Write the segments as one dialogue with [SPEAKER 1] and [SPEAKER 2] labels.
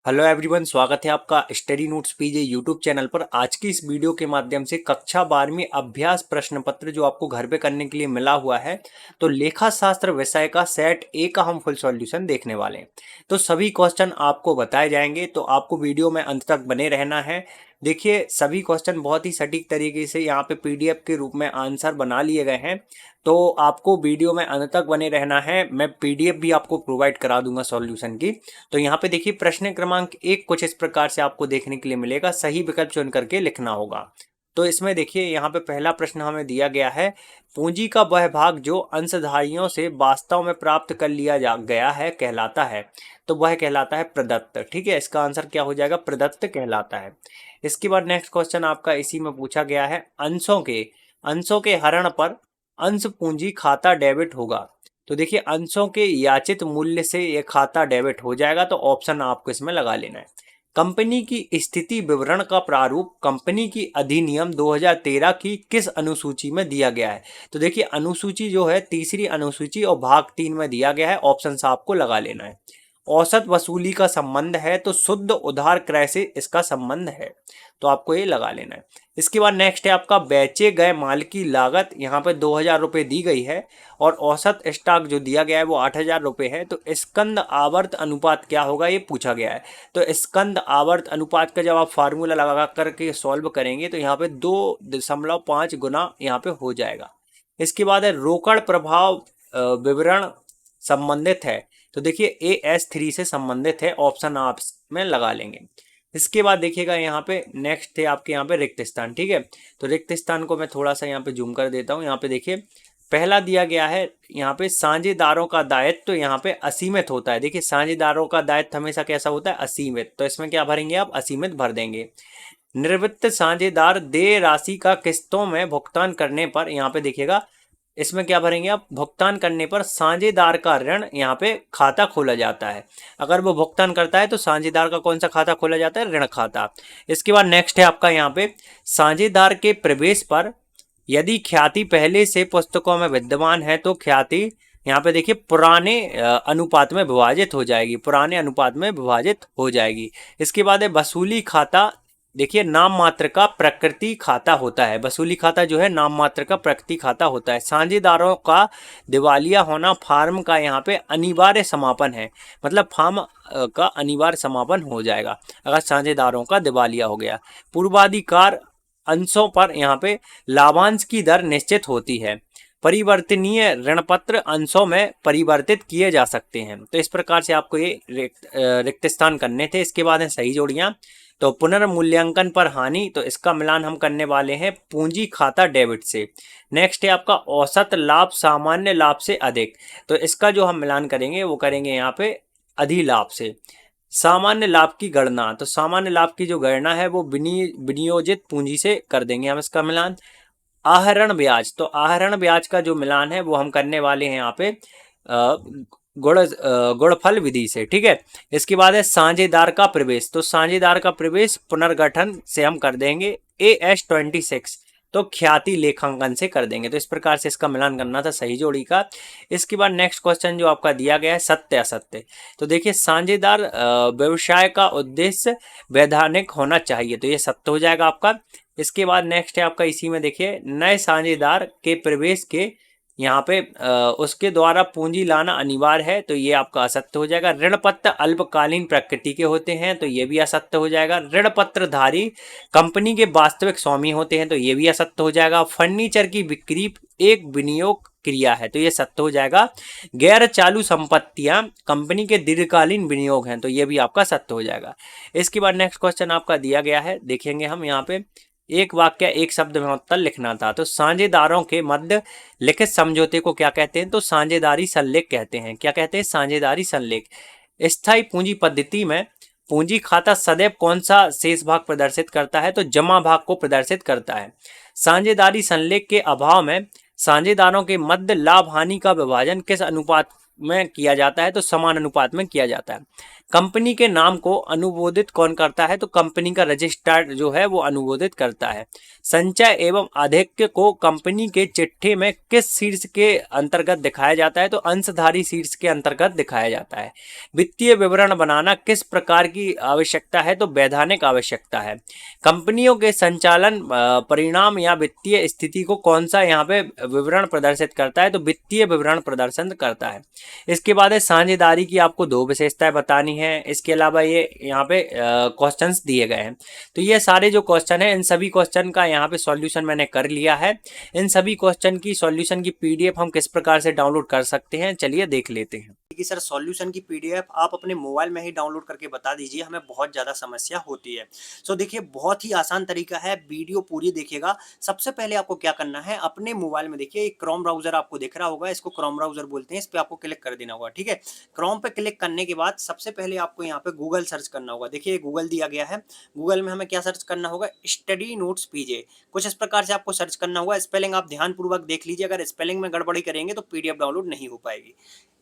[SPEAKER 1] Hello everyone, स्वागत है आपका स्टडी नोट्स पीजे यूट्यूब चैनल पर। आज की इस वीडियो के माध्यम से कक्षा 12वीं अभ्यास प्रश्न पत्र जो आपको घर पे करने के लिए मिला हुआ है, तो लेखा शास्त्र विषय का सेट ए का हम फुल सॉल्यूशन देखने वाले हैं। तो सभी क्वेश्चन आपको बताए जाएंगे, तो आपको वीडियो में अंत तक बने रहना है। देखिए, सभी क्वेश्चन बहुत ही सटीक तरीके से यहाँ पे पीडीएफ के रूप में आंसर बना लिए गए हैं, तो आपको वीडियो में अंत तक बने रहना है। मैं पीडीएफ भी आपको प्रोवाइड करा दूंगा सॉल्यूशन की। तो यहाँ पे देखिए, प्रश्न क्रमांक 1 कुछ इस प्रकार से आपको देखने के लिए मिलेगा। सही विकल्प चुन करके लिखना होगा। तो इसमें देखिए, यहाँ पे पहला प्रश्न हमें दिया गया है, पूंजी का वह भाग जो अंशधारियों से वास्तव में प्राप्त कर लिया गया है कहलाता है। तो वह कहलाता है प्रदत्त। ठीक है, इसका आंसर क्या हो जाएगा? प्रदत्त कहलाता है। इसके बाद नेक्स्ट क्वेश्चन आपका इसी में पूछा गया है, अंशों के हरण पर अंश पूंजी खाता डेबिट होगा। तो देखिए, अंशों के याचित मूल्य से यह खाता डेबिट हो जाएगा, तो ऑप्शन आपको इसमें लगा लेना है। कंपनी की स्थिति विवरण का प्रारूप कंपनी की अधिनियम 2013 की किस अनुसूची में दिया गया है? तो देखिए, अनुसूची जो है तीसरी अनुसूची और भाग 3 में दिया गया है। ऑप्शन आपको लगा लेना है। औसत वसूली का संबंध है, तो शुद्ध उधार क्रय से इसका संबंध है, तो आपको ये लगा लेना है। इसके बाद नेक्स्ट है आपका, बेचे गए माल की लागत यहाँ पे 2000 रुपये दी गई है और औसत स्टॉक जो दिया गया है वो 8000 रुपये है। तो स्कंद आवर्त अनुपात क्या होगा, ये पूछा गया है। तो स्कंद आवर्त अनुपात का जब आप फार्मूला लगा करके सॉल्व करेंगे तो यहाँ पे 2.5 गुना यहाँ पे हो जाएगा। इसके बाद है, रोकड़ प्रभाव विवरण संबंधित है। तो देखिए, AS3 से संबंधित है। ऑप्शन आप में लगा लेंगे। इसके बाद देखिएगा, यहाँ पे नेक्स्ट थे आपके यहाँ पे रिक्त स्थान। ठीक है, तो रिक्त स्थान को मैं थोड़ा सा यहाँ पे जूम कर देता हूँ। यहाँ पे देखिए, पहला दिया गया है यहाँ पे, साझेदारों का दायित्व तो यहाँ पे असीमित होता है। देखिए, साझेदारों का दायित्व हमेशा कैसा होता है? असीमित। तो इसमें क्या भरेंगे आप? असीमित भर देंगे। निवृत्त साझेदार देय राशि का किस्तों में भुगतान करने पर, यहाँ पे देखिएगा, इसमें क्या भरेंगे आप? भुगतान करने पर साझेदार का ऋण यहाँ पे खाता खोला जाता है। अगर वो भुगतान करता है तो साझेदार का कौन सा खाता खोला जाता है? ऋण खाता। इसके बाद नेक्स्ट है आपका यहाँ पे, साझेदार के प्रवेश पर यदि ख्याति पहले से पुस्तकों में विद्यमान है तो ख्याति यहाँ पे देखिए पुराने अनुपात में विभाजित हो जाएगी, पुराने अनुपात में विभाजित हो जाएगी। इसके बाद है वसूली खाता। देखिए, नाम मात्र का प्रकृति खाता होता है। वसूली खाता जो है नाम मात्र का प्रकृति खाता होता है। साझेदारों का दिवालिया होना फार्म का यहाँ पे अनिवार्य समापन है, मतलब फार्म का अनिवार्य समापन हो जाएगा अगर साझेदारों का दिवालिया हो गया। पूर्वाधिकार अंशों पर यहाँ पे लाभांश की दर निश्चित होती है। परिवर्तनीय ऋणपत्र अंशों में परिवर्तित किए जा सकते हैं। तो इस प्रकार से आपको ये रिक्त स्थान करने थे। इसके बाद है सही जोड़ियां। तो पुनर्मूल्यांकन पर हानि, तो इसका मिलान हम करने वाले हैं पूंजी खाता डेबिट से। नेक्स्ट है आपका, औसत लाभ सामान्य लाभ से अधिक। तो इसका जो हम मिलान करेंगे वो करेंगे यहाँ पे अधिलाभ से। सामान्य लाभ की गणना, तो सामान्य लाभ की जो गणना है वो विनियोजित पूंजी से कर देंगे हम इसका मिलान। आहरण ब्याज, तो आहरण ब्याज का जो मिलान है वो हम करने वाले हैं यहाँ पे गुणफल विधि से। ठीक है, इसके बाद है साझेदार का प्रवेश। तो साझेदार का प्रवेश पुनर्गठन से हम कर देंगे AS26, तो ख्याति लेखांकन से कर देंगे। तो इस प्रकार से इसका मिलान करना था सही जोड़ी का। इसके बाद नेक्स्ट क्वेश्चन जो आपका दिया गया है, सत्य असत्य। तो देखिए, साझेदार व्यवसाय का उद्देश्य वैधानिक होना चाहिए, तो ये सत्य हो जाएगा आपका। इसके बाद नेक्स्ट है आपका, इसी में देखिए, नए साझेदार के प्रवेश के यहाँ पे उसके द्वारा पूंजी लाना अनिवार्य है, तो ये आपका असत्य हो जाएगा। ऋण पत्र अल्पकालीन प्रकृति के होते हैं, तो ये भी असत्य हो जाएगा। ऋण पत्रधारी कंपनी के वास्तविक स्वामी होते हैं, तो ये भी असत्य हो जाएगा। फर्नीचर की बिक्री एक विनियोग क्रिया है, तो ये सत्य हो जाएगा। गैर चालू संपत्तियां कंपनी के दीर्घकालीन विनियोग हैं, तो ये भी आपका सत्य हो जाएगा। इसके बाद नेक्स्ट क्वेश्चन आपका दिया गया है, देखेंगे हम यहाँ पे, एक वाक्य एक शब्द में उत्तर लिखना था। तो साझेदारों के मध्य लिखित समझौते को क्या कहते हैं? तो साझेदारी संलेख कहते हैं। क्या कहते हैं? साझेदारी संलेख। स्थायी पूंजी पद्धति में पूंजी खाता सदैव कौन सा शेष भाग प्रदर्शित करता है? तो जमा भाग को प्रदर्शित करता है। साझेदारी संलेख के अभाव में साझेदारों के मध्य लाभ हानि का विभाजन किस अनुपात में किया जाता है, तो समान अनुपात में किया जाता है। कंपनी के नाम को अनुमोदित कौन करता है? तो कंपनी का रजिस्ट्रार जो है वो अनुमोदित करता है। संचय एवं आधिक्य को कंपनी के चिट्ठे में किस शीर्ष के अंतर्गत दिखाया जाता है? तो अंशधारी शीर्ष के अंतर्गत दिखाया जाता है। वित्तीय विवरण बनाना किस प्रकार की आवश्यकता है? तो वैधानिक आवश्यकता है। कंपनियों के संचालन परिणाम या वित्तीय स्थिति को कौन सा यहाँ पे विवरण प्रदर्शित करता है? तो वित्तीय विवरण प्रदर्शन करता है। इसके बाद है साझेदारी की आपको 2 विशेषताएं बतानी है। इसके अलावा ये यहाँ पे क्वेश्चंस दिए गए हैं। तो ये सारे जो क्वेश्चन है, इन सभी क्वेश्चन का यहाँ पे सॉल्यूशन मैंने कर लिया है। इन सभी क्वेश्चन की सॉल्यूशन की पीडीएफ हम किस प्रकार से डाउनलोड कर सकते हैं, चलिए देख लेते हैं। कि सर सॉल्यूशन की पीडीएफ आप अपने मोबाइल में ही डाउनलोड करके बता दीजिए, हमें बहुत ज़्यादा समस्या होती है। सो देखिए, बहुत ही आसान तरीका है, वीडियो पूरी देखिएगा। सबसे पहले आपको क्या करना है, अपने मोबाइल में देखिए एक क्रोम ब्राउजर आपको दिख रहा होगा, इसको क्रोम ब्राउजर बोलते हैं। इस पर आपको क्लिक कर देना होगा, ठीक है। क्रोम पे क्लिक करने के बाद सबसे पहले आपको यहाँ पे गूगल सर्च करना होगा। देखिए गूगल दिया गया है, गूगल में हमें क्या सर्च करना होगा, स्टडी नोट्स पीजे। कुछ इस प्रकार से आपको सर्च करना होगा। स्पेलिंग आप ध्यानपूर्वक देख लीजिए, अगर स्पेलिंग में गड़बड़ी करेंगे तो पीडीएफ डाउनलोड नहीं हो पाएगी।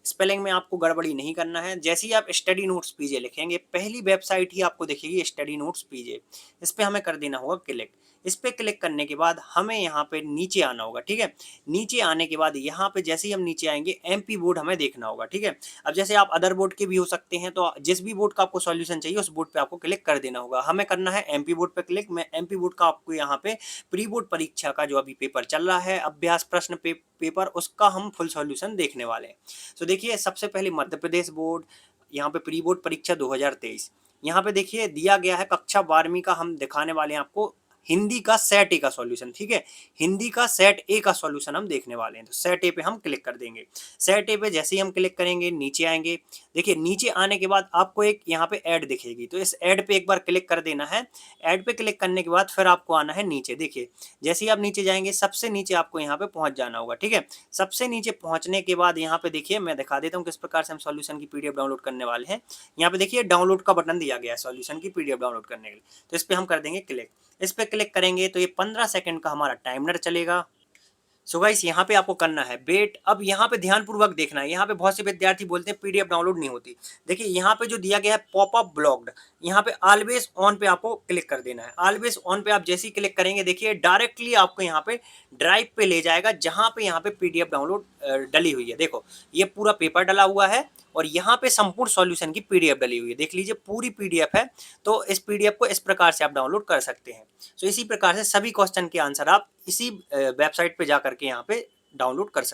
[SPEAKER 1] स्पेलिंग में आपको गड़बड़ी नहीं करना है। जैसे ही आप स्टडी नोट्स पीजे लिखेंगे, पहली वेबसाइट ही आपको दिखेगी स्टडी नोट्स पीजे। इस पे हमें कर देना होगा क्लिक। इस पे क्लिक करने के बाद हमें यहाँ पे नीचे आना होगा, ठीक है। नीचे आने के बाद यहाँ पे जैसे ही हम नीचे आएंगे, एमपी बोर्ड हमें देखना होगा, ठीक है। अब जैसे आप अदर बोर्ड के भी हो सकते हैं, तो जिस भी बोर्ड का आपको सॉल्यूशन चाहिए उस बोर्ड पे आपको क्लिक कर देना होगा। हमें करना है एमपी बोर्ड पे क्लिक। मैं एमपी बोर्ड का आपको यहाँ पे प्री बोर्ड परीक्षा का जो अभी पेपर चल रहा है, अभ्यास प्रश्न पेपर, उसका हम फुल सॉल्यूशन देखने वाले हैं। तो देखिए सबसे पहले मध्य प्रदेश बोर्ड, यहाँ पे प्री बोर्ड परीक्षा 2023, यहाँ पे देखिए दिया गया है कक्षा 12वीं का। हम दिखाने वाले हैं आपको हिंदी का सेट ए का सॉल्यूशन, ठीक है। हिंदी का सेट ए का सॉल्यूशन हम देखने वाले हैं। तो सेट ए पे हम क्लिक कर देंगे। सेट ए पे जैसे ही हम क्लिक करेंगे, नीचे आएंगे। देखिए नीचे आने के बाद आपको एक यहाँ पे ऐड दिखेगी, तो इस ऐड पे एक बार क्लिक कर देना है। ऐड पे क्लिक करने के बाद फिर आपको आना है नीचे। देखिए जैसे ही आप नीचे जाएंगे, सबसे नीचे आपको यहाँ पे पहुंच जाना होगा, ठीक है। सबसे नीचे पहुंचने के बाद यहाँ पे देखिए, मैं दिखा देता हूँ किस प्रकार से हम सॉल्यूशन की पीडीएफ डाउनलोड करने वाले हैं। यहाँ पे देखिए डाउनलोड का बटन दिया गया है सॉल्यूशन की पीडीएफ डाउनलोड करने के लिए, तो इस पे हम कर देंगे क्लिक। इस पे क्लिक करेंगे तो ये 15 सेकंड का हमारा टाइमर चलेगा। सो गाइस यहाँ पे आपको करना है वेट। अब यहाँ पे ध्यानपूर्वक देखना है। यहाँ पे बहुत से विद्यार्थी बोलते हैं पीडीएफ डाउनलोड नहीं होती। देखिए यहाँ पे जो दिया गया है पॉपअप ब्लॉक्ड, यहाँ पे ऑलवेज ऑन पे आपको क्लिक कर देना है। ऑलवेज ऑन पे आप जैसे ही क्लिक करेंगे, देखिए डायरेक्टली आपको यहाँ पे ड्राइव पे ले जाएगा, जहाँ पे यहाँ पे पीडीएफ डाउनलोड डली हुई है। देखो ये पूरा पेपर डला हुआ है और यहाँ पे संपूर्ण सॉल्यूशन की पीडीएफ डली हुई है। देख लीजिए पूरी पीडीएफ है। तो इस पीडीएफ को इस प्रकार से आप डाउनलोड कर सकते हैं। तो इसी प्रकार से सभी क्वेश्चन के आंसर आप इसी वेबसाइट पे जा करके यहाँ पे डाउनलोड कर सकते हैं।